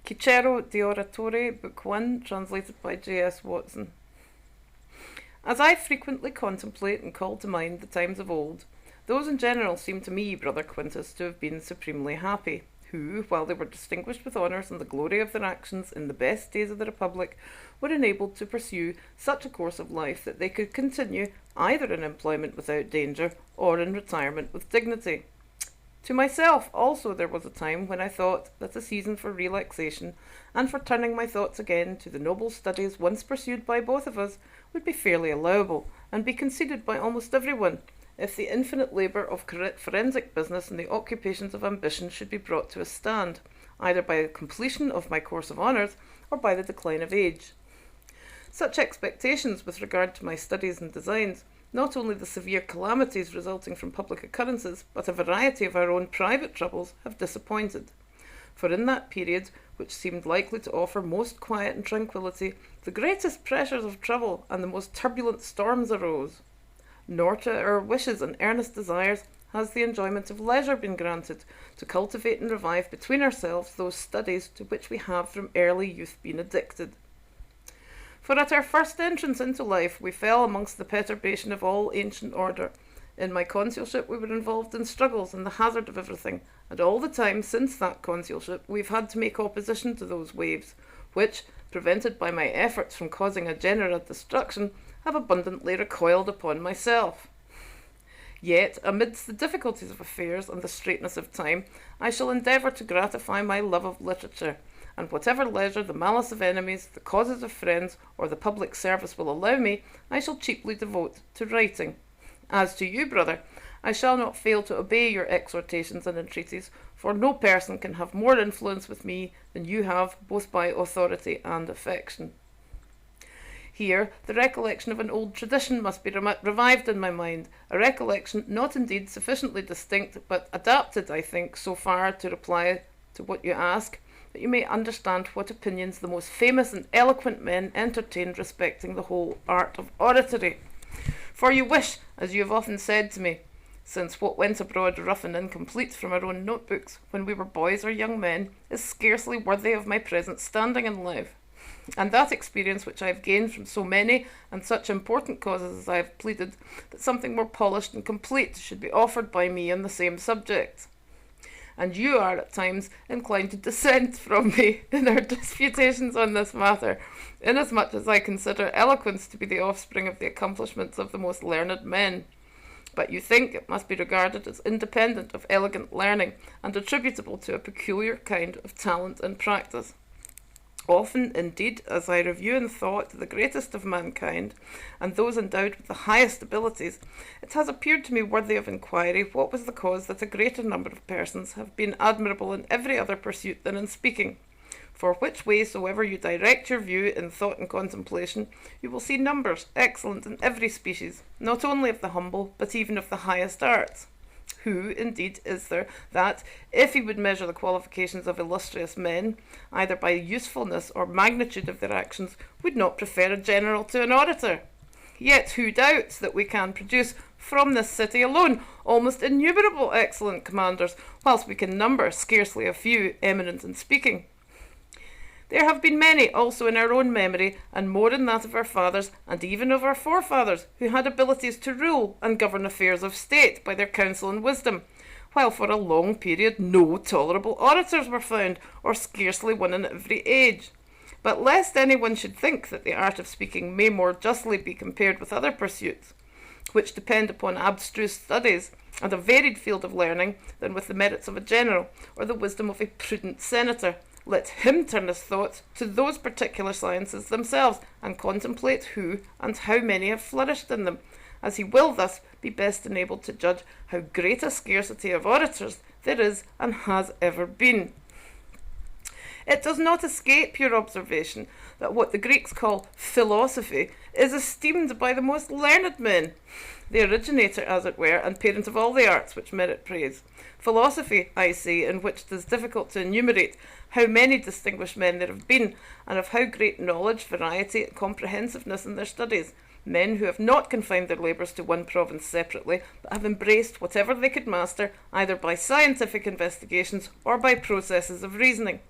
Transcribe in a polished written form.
Cicero, de Oratore, Book 1, translated by J.S. Watson. As I frequently contemplate and call to mind the times of old, those in general seem to me, Brother Quintus, to have been supremely happy, who, while they were distinguished with honours and the glory of their actions in the best days of the Republic, were enabled to pursue such a course of life that they could continue either in employment without danger or in retirement with dignity. To myself also there was a time when I thought that a season for relaxation, and for turning my thoughts again to the noble studies once pursued by both of us, would be fairly allowable, and be conceded by almost everyone, if the infinite labour of forensic business and the occupations of ambition should be brought to a stand, either by the completion of my course of honours, or by the decline of age. Such expectations with regard to my studies and designs, not only the severe calamities resulting from public occurrences, but a variety of our own private troubles, have disappointed. For in that period, which seemed likely to offer most quiet and tranquillity, the greatest pressures of trouble and the most turbulent storms arose. Nor to our wishes and earnest desires has the enjoyment of leisure been granted, to cultivate and revive between ourselves those studies to which we have from early youth been addicted. For at our first entrance into life we fell amongst the perturbation of all ancient order. In my consulship we were involved in struggles and the hazard of everything, and all the time since that consulship we've had to make opposition to those waves, which, prevented by my efforts from causing a general destruction, have abundantly recoiled upon myself. Yet, amidst the difficulties of affairs and the straitness of time, I shall endeavour to gratify my love of literature, and whatever leisure the malice of enemies, the causes of friends, or the public service will allow me, I shall cheaply devote to writing. As to you, brother, I shall not fail to obey your exhortations and entreaties, for no person can have more influence with me than you have, both by authority and affection. Here the recollection of an old tradition must be revived in my mind, a recollection not indeed sufficiently distinct, but adapted, I think, so far to reply to what you ask, that you may understand what opinions the most famous and eloquent men entertained respecting the whole art of oratory. For you wish, as you have often said to me, since what went abroad rough and incomplete from our own notebooks when we were boys or young men is scarcely worthy of my present standing in life, and that experience which I have gained from so many and such important causes as I have pleaded, that something more polished and complete should be offered by me on the same subject. And you are at times inclined to dissent from me in our disputations on this matter, inasmuch as I consider eloquence to be the offspring of the accomplishments of the most learned men. But you think it must be regarded as independent of elegant learning, and attributable to a peculiar kind of talent and practice. Often, indeed, as I review in thought the greatest of mankind, and those endowed with the highest abilities, it has appeared to me worthy of inquiry what was the cause that a greater number of persons have been admirable in every other pursuit than in speaking. For which way soever you direct your view in thought and contemplation, you will see numbers excellent in every species, not only of the humble, but even of the highest arts. Who, indeed, is there that, if he would measure the qualifications of illustrious men, either by usefulness or magnitude of their actions, would not prefer a general to an orator? Yet who doubts that we can produce from this city alone almost innumerable excellent commanders, whilst we can number scarcely a few eminent in speaking? There have been many also in our own memory, and more in that of our fathers, and even of our forefathers, who had abilities to rule and govern affairs of state by their counsel and wisdom, while for a long period no tolerable orators were found, or scarcely one in every age. But lest any one should think that the art of speaking may more justly be compared with other pursuits, which depend upon abstruse studies, and a varied field of learning, than with the merits of a general, or the wisdom of a prudent senator, let him turn his thoughts to those particular sciences themselves, and contemplate who and how many have flourished in them, as he will thus be best enabled to judge how great a scarcity of orators there is and has ever been. It does not escape your observation that what the Greeks call philosophy is esteemed by the most learned men, the originator, as it were, and parent of all the arts which merit praise. Philosophy, I say, in which it is difficult to enumerate how many distinguished men there have been, and of how great knowledge, variety, and comprehensiveness in their studies, men who have not confined their labours to one province separately, but have embraced whatever they could master, either by scientific investigations or by processes of reasoning.